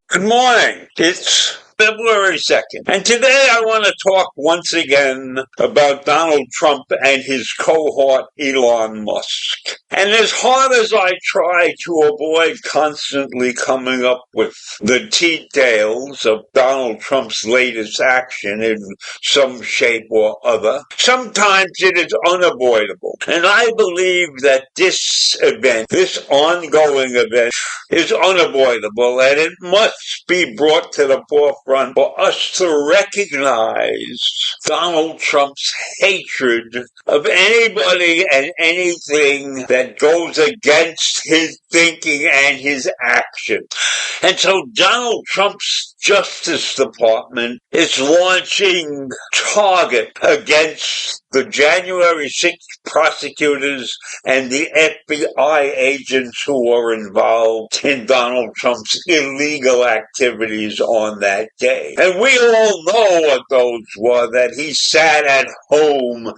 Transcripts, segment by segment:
Good morning. It's February 2nd. And today I want to talk once again about Donald Trump and his cohort Elon Musk. And as hard as I try to avoid constantly coming up with the details of Donald Trump's latest action in some shape or other, sometimes it is unavoidable. And I believe that this event, this ongoing event, is unavoidable, and it must be brought to the forefront for us to recognize Donald Trump's hatred of anybody and anything that goes against his thinking and his action. And so Donald Trump's Justice Department is launching Target against the January 6th prosecutors and the FBI agents who were involved in Donald Trump's illegal activities on that day. And we all know what those were, that he sat at home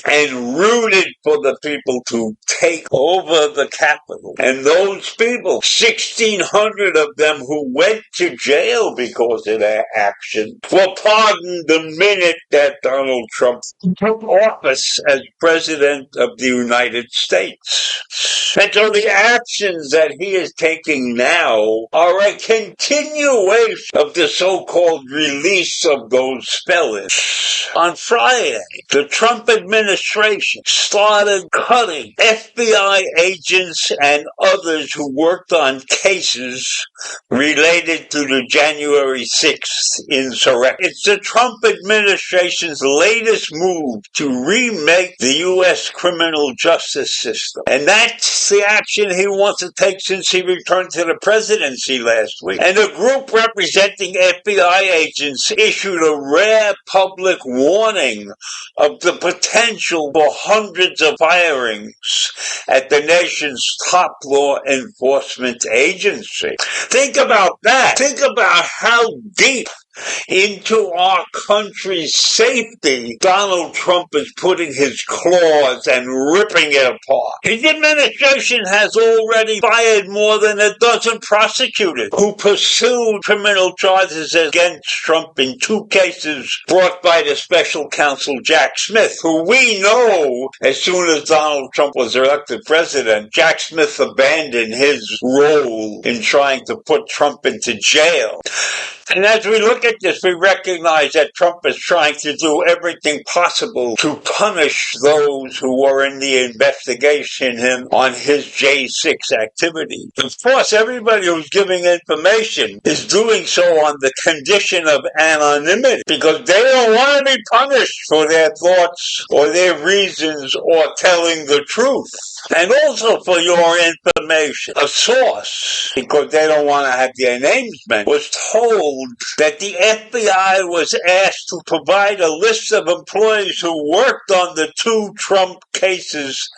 and rooted for the people to take over the Capitol. And those people, 1,600 of them who went to jail because of their action, were pardoned the minute that Donald Trump took office as President of the United States. And so the actions that he is taking now are a continuation of the so-called release of those felons. On Friday, the Trump administration started cutting FBI agents and others who worked on cases related to the January 6th insurrection. It's the Trump administration's latest move to remake the U.S. criminal justice system. And that's the action he wants to take since he returned to the presidency last week. And a group representing FBI agents issued a rare public warning of the potential for hundreds of firings at the nation's top law enforcement agency. Think about that. Think about how deep into our country's safety Donald Trump is putting his claws and ripping it apart. His administration has already fired more than a dozen prosecutors who pursued criminal charges against Trump in 2 cases brought by the special counsel Jack Smith, who we know as soon as Donald Trump was elected president, Jack Smith abandoned his role in trying to put Trump into jail. And as we look at this, we recognize that Trump is trying to do everything possible to punish those who were in the investigation on his J6 activity. Of course, everybody who's giving information is doing so on the condition of anonymity because they don't want to be punished for their thoughts or their reasons or telling the truth. And also for your information, a source, because they don't want to have their names mentioned, was told that the FBI was asked to provide a list of employees who worked on the 2 Trump cases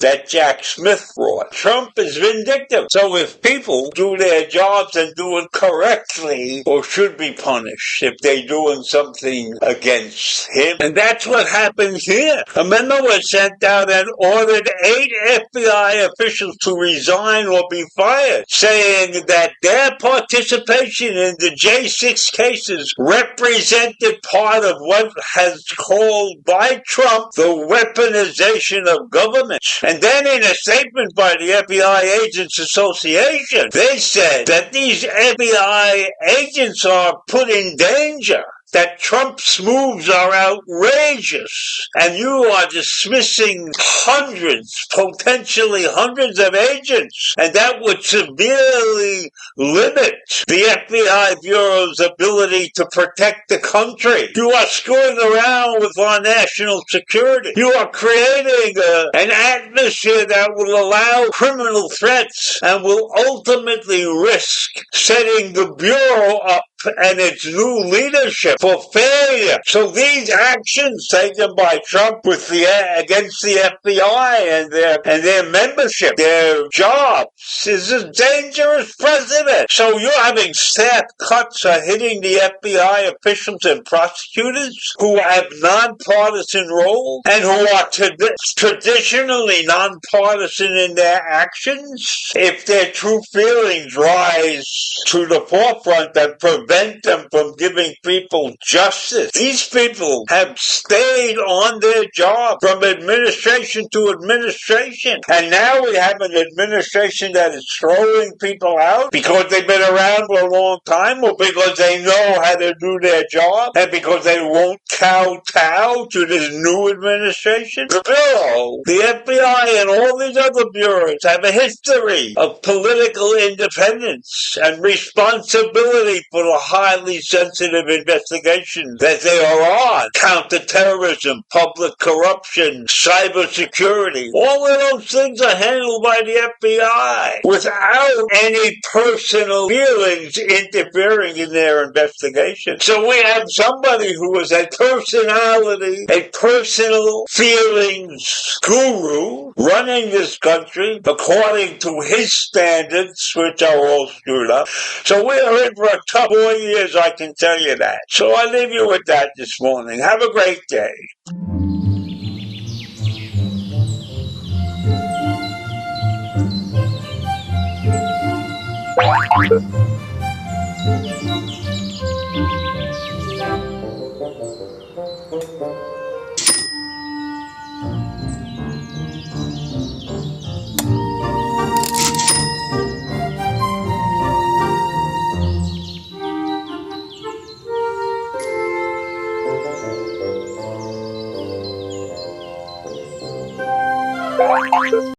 that Jack Smith brought. Trump is vindictive. So if people do their jobs and do it correctly, or should be punished if they're doing something against him. And that's what happened here. A memo was sent out and ordered 8 FBI officials to resign resign or be fired, saying that their participation in the J6 cases represented part of what has called by Trump the weaponization of government. And then in a statement by the FBI Agents Association, they said that these FBI agents are put in danger, that Trump's moves are outrageous, and you are dismissing potentially hundreds of agents, and that would severely limit the FBI Bureau's ability to protect the country. You are screwing around with our national security. You are creating an atmosphere that will allow criminal threats and will ultimately risk setting the Bureau up and its new leadership for failure. So these actions taken by Trump against the FBI and their membership, their jobs, is a dangerous precedent. So you're having staff cuts are hitting the FBI officials and prosecutors who have nonpartisan roles and who are traditionally nonpartisan in their actions. If their true feelings rise to the forefront and prevent them from giving people justice. These people have stayed on their job from administration to administration. And now we have an administration that is throwing people out because they've been around for a long time or because they know how to do their job and because they won't kowtow to this new administration. The Bureau, the FBI, and all these other bureaus have a history of political independence and responsibility for the highly sensitive investigations that they are on. Counterterrorism, public corruption, cybersecurity. All of those things are handled by the FBI without any personal feelings interfering in their investigation. So we have somebody who is a personality, a personal feelings guru running this country according to his standards, which are all screwed up. So we're in for a tough 4 years, I can tell you that. So I leave you with that this morning. Have a great day.